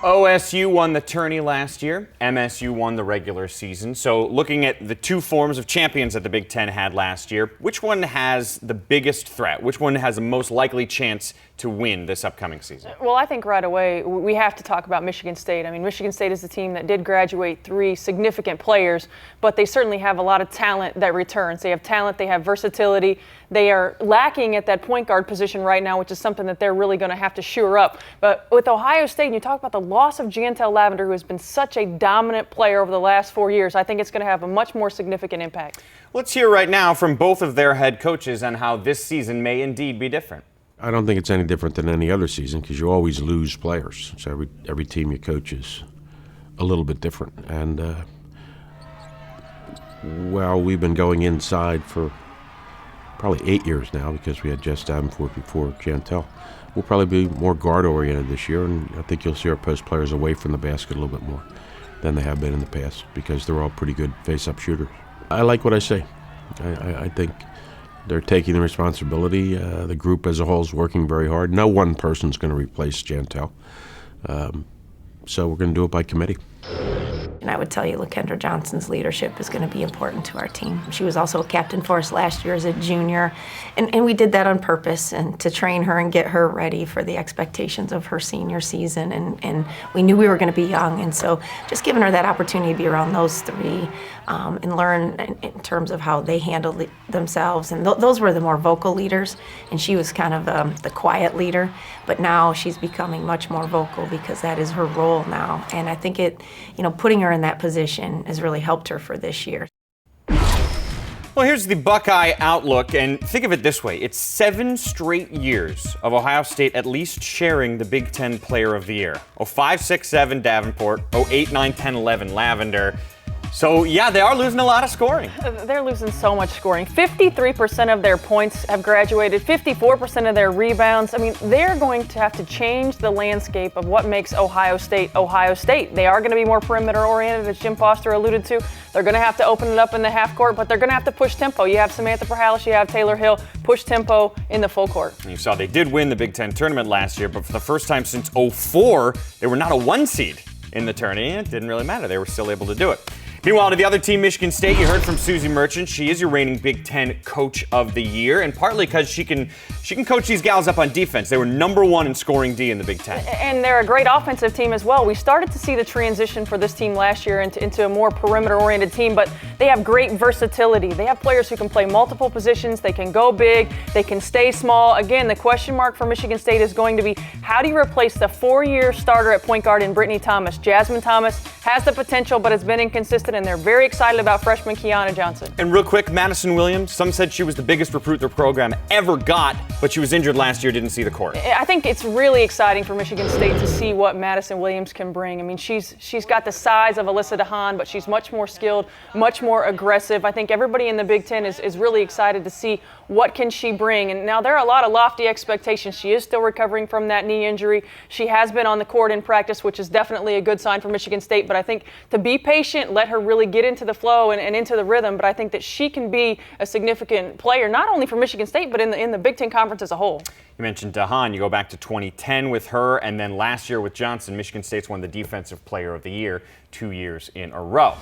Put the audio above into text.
OSU won the tourney last year. MSU won the regular season. So looking at the two forms of champions that the Big Ten had last year, which one has the biggest threat? Which one has the most likely chance to win this upcoming season? Well, I think right away we have to talk about Michigan State. I mean, Michigan State is the team that did graduate 3 significant players, but they certainly have a lot of talent that returns. They have talent, they have versatility. They are lacking at that point guard position right now, which is something that they're really going to have to shore up. But with Ohio State, and you talk about the loss of Jantel Lavender, who has been such a dominant player over the last 4 years, I think it's going to have a much more significant impact. Let's hear right now from both of their head coaches on how this season may indeed be different. I don't think it's any different than any other season because you always lose players. So every team you coach is a little bit different. And, well, we've been going inside for probably 8 years now because we had Jess Davenport before Jantel. We'll probably be more guard-oriented this year, and I think you'll see our post players away from the basket a little bit more than they have been in the past because they're all pretty good face-up shooters. I like what I say. I think they're taking the responsibility. The group as a whole is working very hard. No one person's going to replace Jantel. So we're going to do it by committee. And I would tell you, LaKendra Johnson's leadership is going to be important to our team. She was also a captain for us last year as a junior, and we did that on purpose and to train her and get her ready for the expectations of her senior season. And we knew we were going to be young, and so just giving her that opportunity to be around those three and learn in terms of how they handle themselves. And those were the more vocal leaders, and she was kind of the quiet leader. But now she's becoming much more vocal because that is her role now. And I think putting her in that position has really helped her for this year. Well, here's the Buckeye outlook, and think of it this way. It's 7 straight years of Ohio State at least sharing the Big Ten Player of the Year. 05, 6, 7, Davenport. 08, 9, 10, 11, Lavender. So, yeah, they are losing a lot of scoring. They're losing so much scoring. 53% of their points have graduated, 54% of their rebounds. I mean, they're going to have to change the landscape of what makes Ohio State Ohio State. They are going to be more perimeter-oriented, as Jim Foster alluded to. They're going to have to open it up in the half court, but they're going to have to push tempo. You have Samantha Perhalis, you have Taylor Hill, push tempo in the full court. And you saw they did win the Big Ten tournament last year, but for the first time since 04, they were not a 1 seed in the tournament. It didn't really matter. They were still able to do it. Meanwhile, to the other team, Michigan State, you heard from Susie Merchant. She is your reigning Big Ten Coach of the Year, and partly because she can coach these gals up on defense. They were #1 in scoring D in the Big Ten. And they're a great offensive team as well. We started to see the transition for this team last year into a more perimeter-oriented team, but they have great versatility. They have players who can play multiple positions. They can go big. They can stay small. Again, the question mark for Michigan State is going to be, how do you replace the 4-year starter at point guard in Brittany Thomas? Jasmine Thomas has the potential, but has been inconsistent, and they're very excited about freshman Kiana Johnson. And real quick, Madison Williams, some said she was the biggest recruit their program ever got, but she was injured last year, didn't see the court. I think it's really exciting for Michigan State to see what Madison Williams can bring. I mean, she's got the size of Alyssa DeHaan, but she's much more skilled, much more aggressive. I think everybody in the Big Ten is really excited to see what can she bring. And now there are a lot of lofty expectations. She is still recovering from that knee injury. She has been on the court in practice, which is definitely a good sign for Michigan State. But I think to be patient, let her really get into the flow and into the rhythm. But I think that she can be a significant player, not only for Michigan State, but in the Big Ten Conference as a whole. You mentioned DeHaan. You go back to 2010 with her, and then last year with Johnson, Michigan State's won the Defensive Player of the Year 2 years in a row.